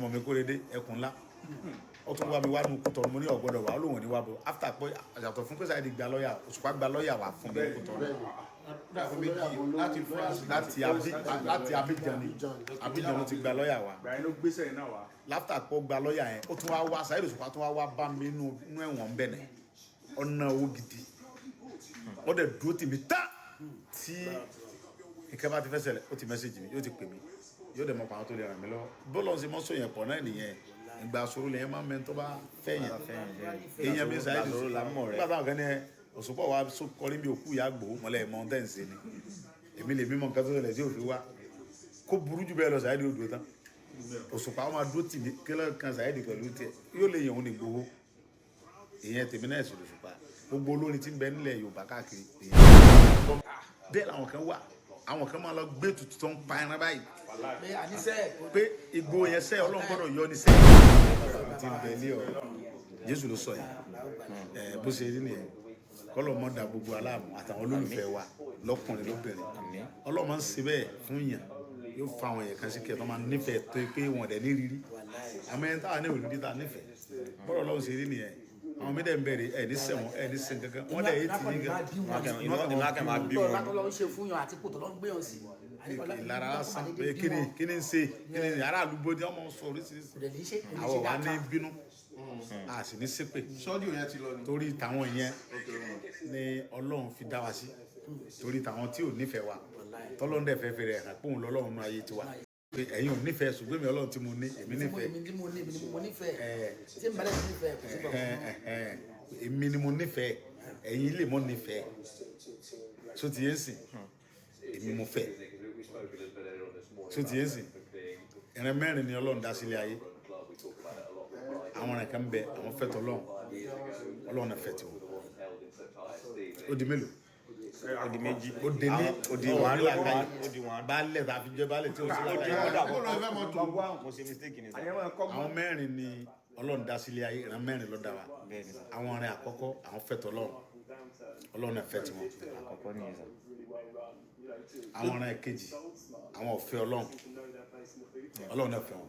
ọmọ mi Kóredé ẹkùn ńlá ó tún wá mi wá nu Kútọ̀nù mo ní ọ̀gbọ́dọ̀ wà ó lóun ní wá bọ̀ after pé àyàtọ̀ fún pé Saheed gba lọ́ọ̀yà Òṣùpá gba lọ́ọ̀yà wà fún mi Kútọ̀nù láti Abidjan ló ti gba lọ́ọ̀yà wa láfta pọ̀ gba lọ́ọ̀yà yẹn ó tún wá Saheed Òṣùpá tún wá bá mi nínú ẹ̀wọ̀n bẹ̀nẹ̀ ọ̀nà owó gidi wọ́n dẹ̀ dúró tì mí tá tí ìkẹ́ bá ti fẹ́ ṣẹlẹ̀ ó ti mẹ́sẹ̀jì mi yóò ti pè mí yóò dẹ̀ mọ̀ pàwọn tó lè ràn mí lọ́wọ́ bọ́ọ̀lù ṣe mọ́ sóyìn pọ̀ náà nìyẹn ìgbà sọ̀rọ̀ lẹ́yìn máa ń mẹ́ni tó bá fẹ́yìn èèyàn mi Saheed nígbà táwọn kan ní Òṣùpá wa kọrí bí òkú ìyá gbòó mọ́lẹ̀ mountains ni èmi lè mímọ nǹkan tó ṣẹlẹ̀ tí ò fi wá kó burú jù bẹ́ẹ̀ lọ Saheed odò tán Òṣùpá wọn máa dúró tì mí kílọ̀ kan Saheed pẹ̀lú tiẹ̀ yóò lè yẹn òun ní gbowó ìyẹn tèmi náà sì Òṣùpá gbogbo olórin tí ń bẹ nílẹ̀ Yorùbá káàkiri bẹ́ẹ̀ làwọn kan wà àwọn kan máa lọ gbé tutù tó ń pa ẹran báyìí pé igbó yẹn sẹ́ Ọlọ́run gbọ́dọ̀ yọ ní sẹ́ ti ń bẹ ní ọ Jésù ló sọ yẹn bó ṣe rí nìyẹn kọ́lọ̀ mọ́ da gbogbo aláàmú àtàwọn olólùfẹ́ wa lọ́kùnrin lóbìnrin Ọlọ́run máa ń ṣe bẹ́ẹ̀ fún yàn yóò fa àwọn èèyàn kan sí kí ẹ tó máa nífẹ̀ẹ́ tó pé wọn dẹ̀ ní rírí àmọ́ ẹni táwa ní òrìrí ta nífẹ̀ẹ́ bọ́dọ̀ Ọlọ́run ṣe rí nìyẹn àwọn mi dẹ̀ ń bẹ̀rẹ̀ ẹ̀ ní sẹ́wọ̀n ẹ̀ ní sẹ́n kankan wọ́n dẹ̀ yé ti yín gan ìnáka máa bí wọn. ìlara san pé kí ni ń ṣe kí ni aráàlú bóde ọmọ sọ oríṣiríṣi àwọn wa ní bínú a sì ní ṣépè torí tàwọn yẹn ni Ọlọ́run fi dá wa sí torí tàwọn tí ò nífẹ̀ẹ́ wa tọ́lọ́run dẹ̀ fẹ́ fẹ́rẹ̀ hàn pé òun lọ́lọ́run náà ayé tiwa pé ẹ̀yin ò nífẹ̀ẹ́ ṣùgbọ́n mi Ọlọ́run tí mo ní èmi nífẹ̀ẹ́ èmi ni mo nífẹ̀ẹ́ ẹ̀yin lè mọ́ nífẹ̀ẹ́ so ti yẹn sìn èmi mo fẹ́ so ti yẹn sìn ìran mẹ́rin ni Ọlọ́run dá sílé ayé àwọn ọ̀rẹ́ kan bẹ àwọn fẹ́ tọ́lọ́run Ọlọ́run náà fẹ́ tiwọn ó di mélòó ó di méjì ó di ní ó di wàhálà káyì ó di wọn baálẹ̀ tàbí jẹ́ baálẹ̀ tí ó sì láyé àwọn mẹ́rin ni Ọlọ́run dá sílé ayé ìran mẹ́rin ló dá wa àwọn ọ̀rẹ́ àkọ́kọ́ àwọn fẹ́ tọ́lọ́run Ọlọ́run náà fẹ́ tiwọn àkọ́kọ́ nìyẹn àwọn ọ̀rẹ́ kejì àwọn ò fẹ́ Ọlọ́run náà fẹ́ wọn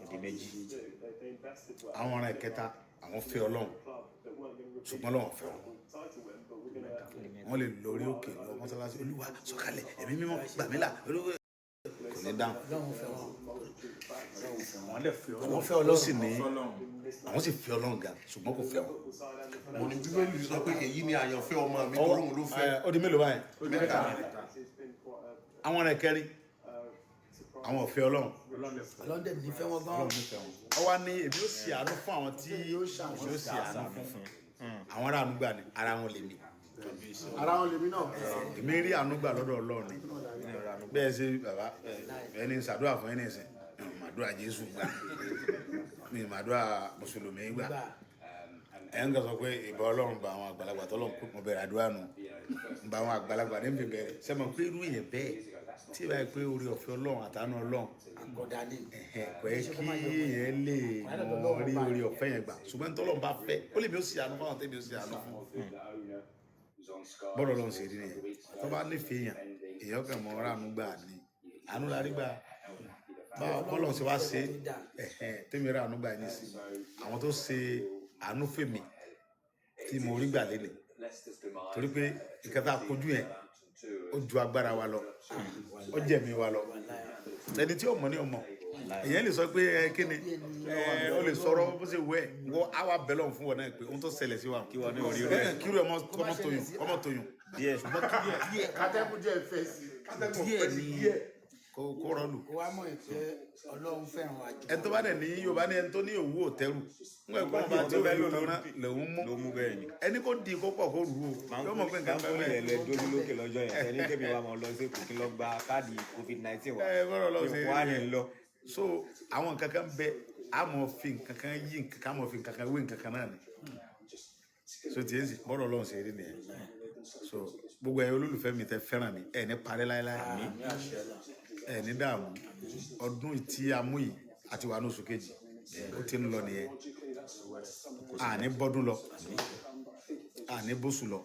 ó di méjì àwọn ọ̀rẹ́ kẹta àwọn fẹ́ Ọlọ́run ṣùgbọ́n Ọlọ́run fẹ́ wọn wọ́n lè lórí òkè lọ mọ́sálásí Olúwa sọ̀kalẹ̀ ẹ̀mí mímọ́ gbàmílà kò ní dáhùn wọ́n fẹ́ Ọlọ́run sì ní àwọn sì fẹ́ Ọlọ́run gan ṣùgbọ́n kò fẹ́ wọn. mo ní Bíbélì sọ pé èyí ni àyànfẹ́ ọmọ mi tó lóun ló fẹ́. ó di mélòó báyìí àwọn ọ̀rẹ́ kẹrin àwọn ò fẹ́ Ọlọ́run Ọlọ́run ní fẹ́ wọn gan. ọ wá ní èmi ó sì àánú fún àwọn tí yóò sì àánú fún àwọn ará àánú gbà ní ara wọn lèmi náà èmi rí àánú gbà lọ́dọ̀ Ọlọ́run ni bẹ́ẹ̀ ṣe bàbá ẹni ṣàdúrà fún ẹni ẹ̀sìn màdúrà Jésù gbà mi màdúrà mùsùlùmí gbà ẹ̀ ń sọ pé ìbá Ọlọ́run bá àwọn àgbàlagbà tọ́lọ́run kó mọ bẹ̀rẹ̀ àdúrà nù ń bá àwọn àgbàlagbà ní bẹ̀rẹ̀ sẹ́mi pé irú yẹn bẹ́ẹ̀ tí ìbá yẹ pé orí ọ̀fẹ́ Ọlọ́run àtàánú Ọlọ́run kò yẹ kí yẹn lè mọ rí orí ọ̀fẹ́ yẹn gbà ṣùgbọ́n tọ́lọ́run bá fẹ́ ó lè mi ó sì àánú fún àwọn tẹ́mi ó sì àánú fún bọ́dọ̀ lọ́n ṣe rí nìyẹn tó bá nífẹ̀ẹ́ yàn èèyàn kàn mọ́ ọ́rá àánú gbà ní àánú la rí gbà bọ́lọ̀ ṣe wá ṣe tẹ́mi rí àánú gbà ní sí àwọn tó ṣe àánú fèmí tí mo rí gbà lélẹ̀ torí pé ìkẹta kojú yẹn ó ju agbára wa lọ ó jẹ̀mí wa lọ ẹni tí ó mọ̀ ní ọmọ èyàn lè sọ pé kí ni ó lè sọ̀rọ̀ bó ṣe wẹ̀ wọ́n á wà bẹ́lọ̀ fún wọn náà pé ohun tó ṣẹlẹ̀ sí wa kí wọ́n ní orí rẹ̀ kí wọ́n ọmọ tóyún díẹ̀ kátẹ́kùn jẹ́ ìfẹ́ sí díẹ̀ ní kó rọ́ọ̀lù. ó wá mọ̀ pé Ọlọ́run fẹ́ràn wa jù. ẹni tó bá dẹ̀ ní Yorùbá ní ẹni tó ní òwú òtẹ́rù ń gbọ́ ẹ̀kọ́ ọba tí ó fẹ́ lòun lòun mú ẹni kó di kó pọ̀ kó rú o yóò mọ̀ pé nǹkan bẹ́ẹ̀ bẹ́ẹ̀ lẹ́ dójú lókè lọ́jọ́ yẹn ẹni kébì wa máa lọ sí kò kí lọ gba káàdì COVID-19 wa ìwọ á ní lọ. so àwọn nǹkan kan bẹ àmọ́ fi nǹkan kan yí nǹkan kan àmọ́ fi nǹkan kan wé nǹkan kan náà ni so tiẹ̀ ń sìn bọ́dọ̀ Ọlọ́run ṣe rí nìyẹn so gbogbo ẹ̀ olólùfẹ́ mi tẹ fẹ́ràn mi ẹ̀ ní parẹ́ láéláé ẹ̀ ní dààmú ọdún tí a mú yìí àti wà ní oṣù kejì ó ti ń lọ nìyẹn àní bọ́dún lọ àní bóṣù lọ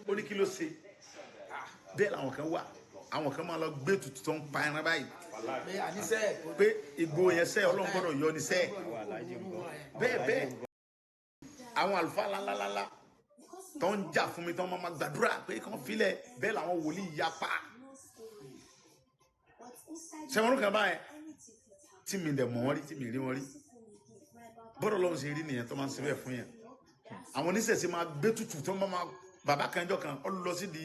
ó ní kí ló ṣe bẹ́ẹ̀ làwọn kan wà àwọn kan máa lọ gbé tutù tó ń pa ẹran báyìí pé àníṣe pé ìgò yẹn sẹ́ ọlọ́run gbọ́dọ̀ yọ ní sẹ́ bẹ́ẹ̀ àwọn àlùfáà ńláńláńlá tó ń jà fún mi tó ń máa gbàdúrà pé kàn filẹ̀ bẹ́ẹ̀ làwọn wòlíì yapa sẹ́wọ̀n kan báyẹn tí mi dẹ̀ mọ̀ wọ́n rí tí mi rí wọn rí bọ́dọ̀ lọ́run ṣe rí nìyẹn tó máa ń ṣe bẹ́ẹ̀ fún yẹn àwọn oníṣẹ̀ṣe máa gbé tutù tó máa bàbá kanjọ́ kan ọ lọ sí di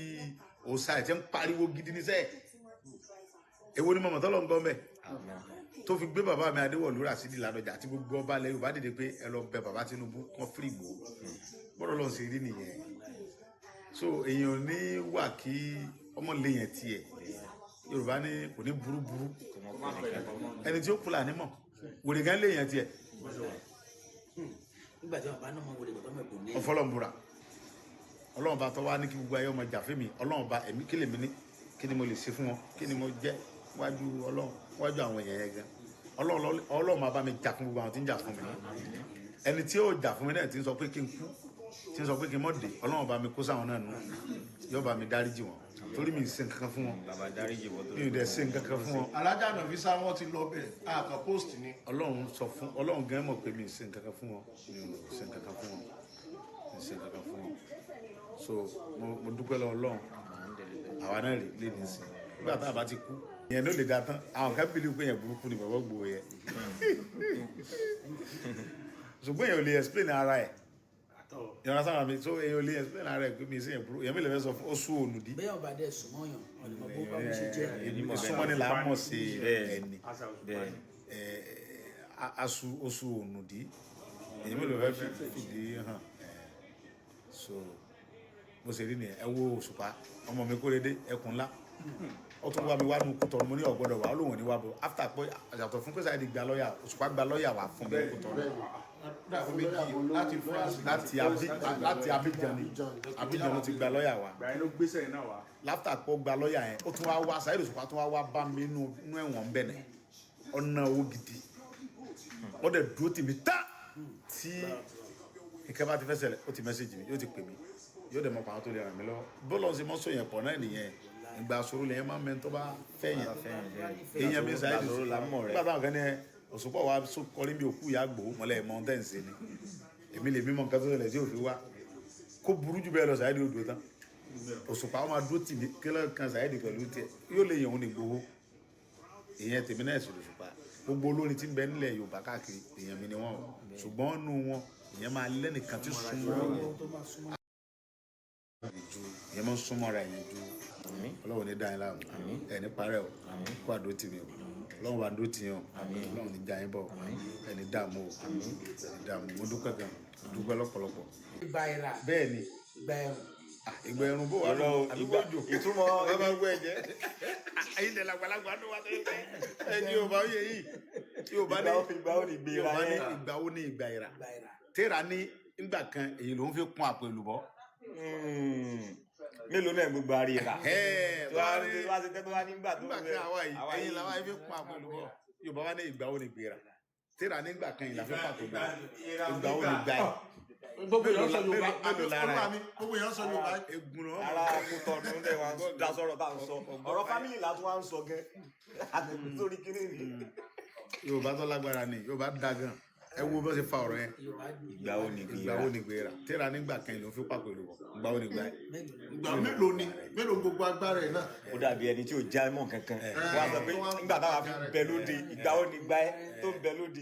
òòṣà ẹ̀ tí ń pariwo gidi níṣẹ́ èwo ni mọ̀mọ́ tọ́lọ́ ń gbọ́ mẹ́ tó fi gbé bàbá mi Adéwọ̀lú Ràṣídì Ládọjà àti gbogbo ọba ilẹ̀ Yorùbá dìde pé ẹ lọ bẹ bàbá Tinubu kàn fírí Ìgbòho bọ́dọ̀ lọ́run ṣe rí nìyẹn so èèyàn ní wà kí ọmọ lè yẹn tiẹ̀ Yorùbá ní kò ní burúburú ẹni tí ó kú là ní mọ̀ wèrè gan lè yẹn tiẹ̀ nígbà tí wọn bá náà mọ wọlé bàbá mẹkùn ní. ọfọlọ́nbura Ọlọ́run bá tọ́ wá ní kí gbogbo ayé ọmọ jà fún mi Ọlọ́run bá ẹ̀mí kí lèmi ní kí ni mo lè ṣe fún wọn kí ni mo jẹ́ wájú Ọlọ́run wájú àwọn èèyàn yẹn gan Ọlọ́run máa bá mi jà fún gbogbo àwọn tí ń jà fún mi ẹni tí ó jà fún mi náà ti ń sọ pé kí n kú tí ń sọ pé kí n mọ̀ dé Ọlọ́run bá mi kó sáwọn náà nù yóò bá mi dáríjì wọn torí mi ì ṣe nǹkan kan fún wọn mi ì dẹ̀ ṣe nǹkan kan fún wọn. alájà náà fi sá wọn ti lọ bẹ́ẹ̀ àkàn post ni. Ọlọ́run sọ fún Ọlọ́run gan mọ̀ pé mi ì ṣe nǹkan kan fún wọn mi ì ṣe nǹkan kan fún wọn mi ì ṣe nǹkan kan fún wọn so mo dúpẹ́ lọ́wọ́ Ọlọ́run àwa náà lè ní sí nígbà tá a bá ti kú ìyẹn ló lè da tán àwọn kan bìlí pé yẹn burúkú ni bàbá gbòó yẹ ṣùgbọ́n èèyàn ò lè explain ara ẹ̀ ìyọ̀nà sábà mi so èèyàn ò lè explain ara ẹ̀ pé mi sí yẹn burúkú èèyàn mi lè fẹ́ sọ fún oṣù ònùdí. bẹ́ẹ̀ ọba dẹ̀ súnmọ́yàn ọ̀nìmọ̀ bó bá mi ṣe jẹ́. súnmọ́ ni là á mọ̀ sí ẹni oṣù ònùdí èèyàn mi lè fẹ́ fìdí hàn so bó ṣe rí nìyẹn ẹ wo Òṣùpá ọmọ mi Kóredé ẹkùn ńlá ó tún wá mi wá nu Kútọ̀nù mo ní ọ̀gbọ́dọ̀ wà ó lóun ní wá bọ̀ after pé àjàtọ̀ fún pé Saheed gba lọ́ọ̀yà Òṣùpá gba lọ́ọ̀yà wá fún mi Kútọ̀nù láti Abidjan ló ti gba lọ́ọ̀yà wá láfítà pé ó gba lọ́ọ̀yà yẹn ó tún wá wá Saheed Òṣùpá tún wá bá mi nínú ẹ̀wọ̀n bẹ̀nẹ̀ ọ̀nà owó gidi ó dẹ̀ dúró tì mí tá tí ìkẹ́ bá ti fẹ́ ṣẹlẹ̀ ó ti mẹ́sẹ̀jì mi yóò ti pè mí yóò dẹ̀ mọ̀ pàwọn tó lè ràn mí lọ́wọ́ bọ́ọ̀lù ọ̀sẹ̀ mọ́sọ̀ yẹn pọ̀ náà nìyẹn ìgbà sọ̀rọ̀ lẹ́yìn máa ń mẹ́ni tó bá fẹ́ yẹn èèyàn mi Saheed nígbà táwọn kan ní Òṣùpá wa kọrí bí òkú ìyá Ìgbòho mọ́lẹ̀ mọ́ńtẹ́ǹsì ni èmi lè mímọ nǹkan tó ṣẹlẹ̀ tí òfin wá kó burú jù bẹ́ẹ̀ lọ Saheed odò tán Òṣùpá wọn máa dúró tì mí kílẹ̀ kan Saheed pẹ̀lú tiẹ̀ yóò lè yẹn òun ní Ìgbòho èèyàn tèmi náà sì Òṣùpá gbogbo olórin tí ń bẹ nílẹ̀ Yorùbá káàkiri èèyàn mi ni wọ́n ṣùgbọ́n nù wọn èèyàn máa lẹ́nìkan tí súnmọ́ ìyẹn máa ń súnmọ́ ra ẹ̀yìn ju Ọlọ́run ní dáhìn láàmú ẹni parẹ́ o kó àdó tì mí o Ọlọ́run bá dó tì yín o Ọlọ́run ní dáhìn bọ̀ ẹni dààmú o ẹni dààmú mo dúpẹ́ gan dúpẹ́ lọ́pọ̀lọpọ̀. bẹ́ẹ̀ ni ìgbà ẹ̀rùn bó wà lọ àdúgbò jò ìtumọ̀ bàbá gbọ́ ẹ̀jẹ̀ ilẹ̀ làgbàlagbà ló wà lẹ́yìn ẹni Yorùbá ó yẹ yìí Yorùbá ní ìgbà ó ní ìgbà ìrà tẹ́ra ní ìgbà kan èyí ló ń fi kún àpò èlùbọ́ mélòó náà gbogbo àrí rà tó wá sí tẹ́tọ́ wá nígbà tó nígbà kan àwa yìí ẹ̀yin làwa yìí fi kún àpò èlùbọ́ Yorùbá wá ní ìgbà ó ní ìgbà ìrà tẹ́ra ní ìgbà kan ìlà fi kún àpò èlùbọ́ ìgbà ó ní ìgbà ìrà gbogbo èèyàn sọ Yorùbá gbogbo èèyàn sọ Yorùbá egun ara Kútọ̀nù ní wa dá sọ̀rọ̀ tá à ń sọ ọ̀rọ̀ fámìlì là tún wá ń sọ gẹ́ àtẹ̀kù sórí kíní ni. Yorùbá tó lágbára ni Yorùbá dá gan ẹ wo bó ṣe fa ọ̀rọ̀ yẹn ìgbà wo ni gbéra tẹ́ra nígbà kan ìlú fi pàpọ̀ ìlú ìgbà wo ni gbà yẹn. ìgbà mélòó gbogbo agbára ẹ̀ náà. ó dàbí ẹni tí ò já mọ́ kankan wọ́n á sọ pé nígbà táwa fi bẹ lóde ìgbà wo ni gbà ẹ tó ń bẹ lóde.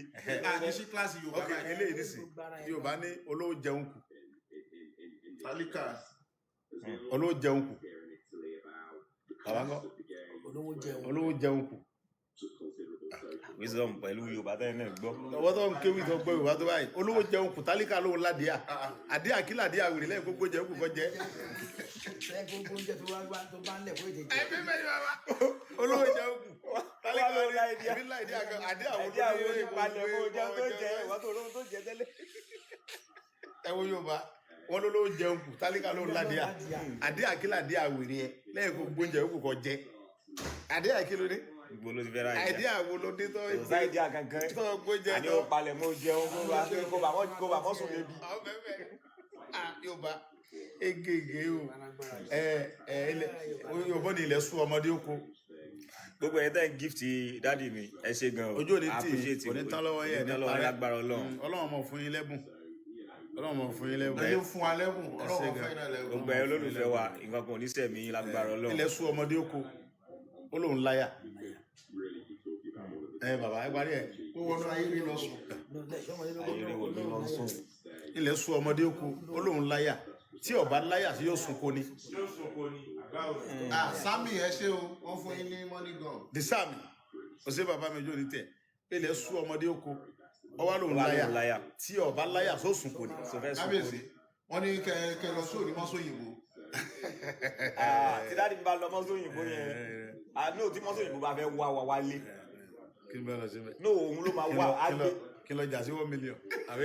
àní sí kíláàsì Yorùbá ok eléyìí nísìn Yorùbá ní olówó jẹun kù tálíkà olówó jẹun kù bàbá ńkọ́ olówó jẹun kù. wisdom pẹ̀lú Yorùbá tẹ́lẹ̀ náà gbọ́. lọ́wọ́ tó ń kéwì tó gbọ́ Yorùbá tó báyìí olówó jẹun kù tálíkà lóhun ládìá àdíà kí ládìá wèrè lẹ́yìn gbogbo jẹun kù kọ́ jẹ́. gbogbo oúnjẹ tó bá ń lẹ̀ fún èdè jẹ́. ẹbí bẹ́ẹ̀ bàbá olówó jẹun kù tálíkà lóhun ládìá kan àdíà wo ló ní palẹ̀ mọ́ jẹun tó jẹ ìwọ́n tó lóhun tó jẹ tẹ́lẹ̀. ẹ wo Yorùbá wọn lówó jẹun kù tálíkà lóhun ládìá àdíà kí ládìá wèrè ẹ lẹ́yìn gbogbo jẹun kù kọ́ jẹ́ àdíà kí ló dé gbogbo ló ti fẹ́ ra ìjà àìdí àwọn olóde tó ń gbé ìjà kankan tó ń gbé jẹ àní ó palẹ̀ mọ́ jẹun kó bá mọ́ sùn lébi. Yorùbá egege o yóò ní ilẹ̀ sún ọmọdé oko. gbogbo ẹ̀ tẹ́ ń gift dáàdì mi ẹ ṣe gan o. ojú òní tí òní tán lọ́wọ́ yẹn ní parẹ́ lágbára Ọlọ́run. Ọlọ́run mọ̀ fún yín lẹ́bùn. Ọlọ́run mọ̀ fún yín lẹ́bùn. ẹ fún wa lẹ́bùn Ọlọ́run fẹ́ náà lẹ́bùn. gbogbo ẹ̀ olólùfẹ́ wa nǹkan kan ò ní sẹ̀mí lágbára Ọlọ́run. ilẹ̀ sún ọmọdé oko ó lóun láyà. Bàbá ẹ parí ẹ. ó wọnú ayé rí lọ sùn. ayélujára ní lọ sùn. ilẹ̀ sún ọmọdé oko ó lóun láyà tí ọba láyà sí yóò sunko ni. Sami ẹ ṣe o wọ́n fún yín ní money gun. the Sami ọsẹ bàbá mi ojú ní tẹ ilẹ̀ sún ọmọdé oko ọwá lòun láyà tí ọba láyà só sunko ni. kábíyèsí wọ́n ní kẹ lọ sí onímọ̀só òyìnbó. tí dáàdì mi bá lọ mọ́só òyìnbó yẹn no tí mọ́só òyìnbó bá fẹ́ wá wa wálé. kí ni bẹ́ẹ̀ lọ sí bẹ́ẹ̀. no òun ló máa wá á gbé. kí lọ jà sí 1 million àbí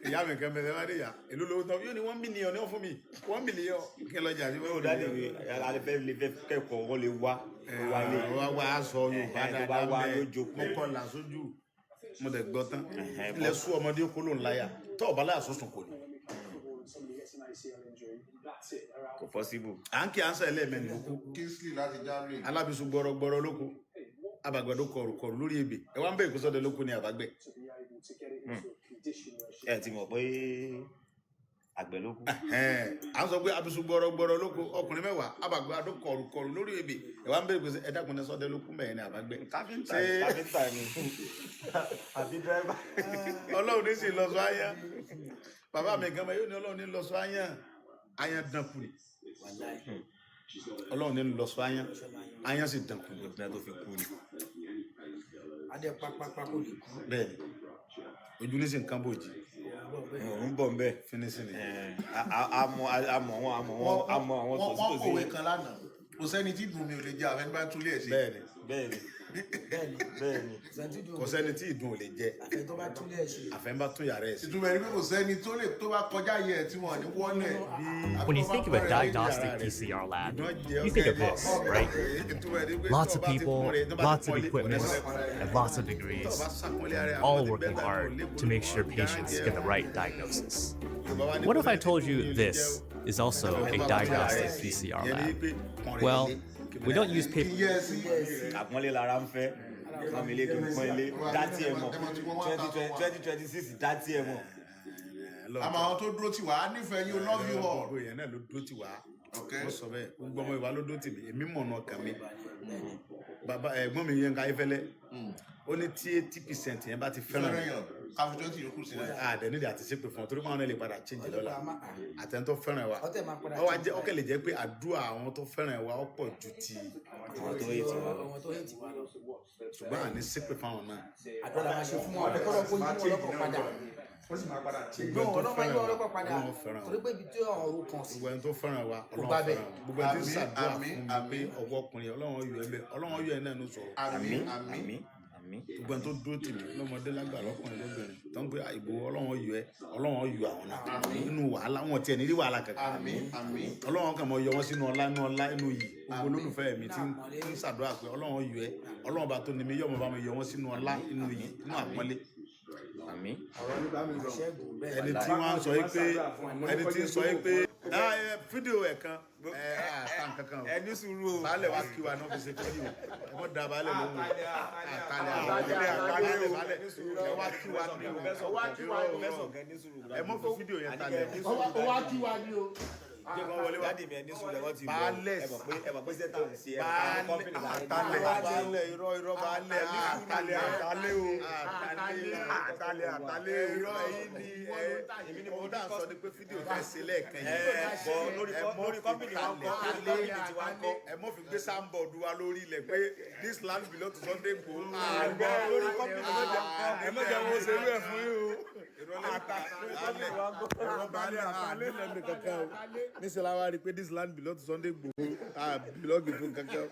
ìyá mi kan bẹ̀rẹ̀ wá dé yà èló lówó tán yóò ní 1 million ní wọ́n fún mi 1 million kí lọ jà sí 1 million. dáàdì mi alẹ́ lè fẹ́ kẹ́kọ̀ọ́ wọ́n lè wá wálé. wá aṣọ Yorùbá dáadáa bẹ́ẹ̀ mọ́kànlá sójú mo dẹ̀ gbọ́ tán ilẹ̀ sún ọmọdé kó ló ń láyà tó ọba láyà sọ́sùn kò ní. kò possible. à ń kí à ń sẹ́ ẹlẹ́mẹ̀ẹ́ lóko Kingsley láti Germany. alábìsùn gbọ́rọ̀gbọ́rọ̀ lóko abàgbàdo kọ̀rùkọ̀rù lórí ebè ẹ wá ń bẹ̀ ìkósọ́dẹ lóko ní àbágbẹ̀. ẹ ti mọ̀ pé àgbẹ̀ ló kù. à ń sọ pé abìsùn gbọ́rọ̀gbọ́rọ̀ lóko ọkùnrin mẹ́wàá abàgbàdo kọ̀rùkọ̀rù lórí ebè ẹ wá ń bẹ̀ ìkósọ́dẹ ẹ̀dàkùn ní sọ́dẹ lóko mẹ́rin ní àbágbẹ̀. káfíńtà ni àbí dírẹ́bà. Ọlọ́run ní sì lọ sọ àyà bàbá mi gan yóò ní Ọlọ́run ní lọ sọ àyà dànkù ni Ọlọ́run ní lọ sọ àyà sì dànkù ni ìgbà tó fi kú ni. adé pápápá kò lè kú. bẹ́ẹ̀ni ojú ní sì ń kán bòjì òun bọ̀ ń bẹ̀. finisi ni. àmọ́ àwọn tó wọ́n kọ̀wé kan lánàá kò sẹ́ni tí dùn mí ò lè jẹ́ àfẹn bá túlé ẹ̀ sí. bẹ́ẹ̀ni bẹ́ẹ̀ni kò sẹ́ni tí ìdùn ò lè jẹ àfẹ́ tó bá túlẹ̀ ẹ̀ ṣe. àfẹ́ bá tún yàrá ẹ̀ sí. ìtumọ̀ ẹni pé kò sẹ́ni tó bá kọjá yẹ ẹ̀ tí wọ́n ní wọ́n náà. When you think of a diagnostic PCR lab, you think of this, right? Lots of people, lots of equipment, and lots of degrees, all working hard to make sure patients get the right diagnosis. What if I told you this is also a diagnostic PCR lab? Well, we don't use paper. àpọ́nlé lára ń fẹ́ family kì í pọ́n ilé dátì ẹ̀ mọ̀ 2026 dátì ẹ̀ mọ̀. àmọ́ àwọn tó dúró tì wá á nífẹ̀ẹ́ yín ó love you all. gbogbo èèyàn náà ló dúró tì wá wọ́n sọ bẹ́ẹ̀ gbogbo ọmọ ìwà ló dúró tì mí èmi mọ̀ ọ̀nà ọkàn mi bàbá ẹ̀gbọ́n mi Yínká Ayéfẹ́lẹ́ ó ní tí 80% yẹn bá ti fẹ́ràn káfí 20 yòókù sílẹ̀. àdẹ nídìí àti ṣépè fún ọ torí wọn náà lè padà change lọ́la àtẹnudọ́ fẹ́ràn wa ọkẹ́ lè jẹ́ pé àdúrà àwọn tó fẹ́ràn wa ọ̀pọ̀ ju ti àwọn tó hẹ́ẹ̀tì wa lọ. ṣùgbọ́n àní ṣépè fáwọn náà. àdúrà máa ṣe fún wọn ọlọ́kọ́ kó yí wọn lọ́kọ̀ padà. ṣùgbọ́n ọlọ́mọ yí wọn lọ́kọ̀ padà torí pé ibi tí ọ̀rọ̀ kan sí. gbogbo ẹni tó fẹ́ràn wa Ọlọ́run fẹ́ràn gbogbo ẹni tí ń ṣàdúrà fún mi pé ọwọ́ ọkùnrin Ọlọ́run yọ ẹ náà ló sọ̀rọ̀. àmín gbogbo ẹni tó dúró tì mí lọ́mọdé lágbà lọ́kùnrin lóbìnrin tó ń gbé ìbò Ọlọ́run yọ àwọn náà nínú wàhálà wọn tiẹ̀ ní rí wàhálà kankan Ọlọ́run kàn mọ́ yọ wọn sínú ọlá inú yìí gbogbo olólùfẹ́ mi ti ń ṣàdúrà pé Ọlọ́run yọ ẹ Ọlọ́run bá tó ní mi yọ ọmọ bá mi yọ wọn sínú ọlá inú yìí inú àpọ́nlé. àmín. ẹni tí wọ́n sọ yìí pé ẹni tí ń sọ yìí pé fídíò ẹ̀ kan kankan o ẹni sùúrù o baálẹ̀ wa kí wa náà fi ṣe fídíò ẹ mọ̀ da baálẹ̀ lóhùn àtàlẹ̀ ẹ wá kí wa ní o ẹ mọ̀ fi fídíò yẹn talẹ̀ ó wá kí wa ní o. dáàdì mi ẹni sùúrù ẹ̀wọ̀n ti bọ̀ ẹ mọ̀ pé sẹ́tà ń ṣe baálẹ̀ irọ́ baálẹ̀ àtàlẹ̀ o àtàlẹ̀ irọ́ èyí ni mo dá sọ ni pé fídíò fẹ́ ṣe lẹ́ẹ̀kan yìí lórí kọ́mpìnì wọn kọ́ lórí kọ́mpìnì tí wọ́n kọ́. ẹ mọ̀ fi gbé sáńbọ̀dù wa lórí ilẹ̀ pé this land belong to Sunday Igboho. lórí kọ́mpìnì wọn kọ́ ẹ mọ̀jẹ̀ wọn ṣe wẹ̀ fún yín o. ìrọ̀ baálẹ̀ àtàlẹ̀ lẹ́nu kankan o níṣẹ́ la wá rí i pé this land belong to Sunday Igboho belong to kankan.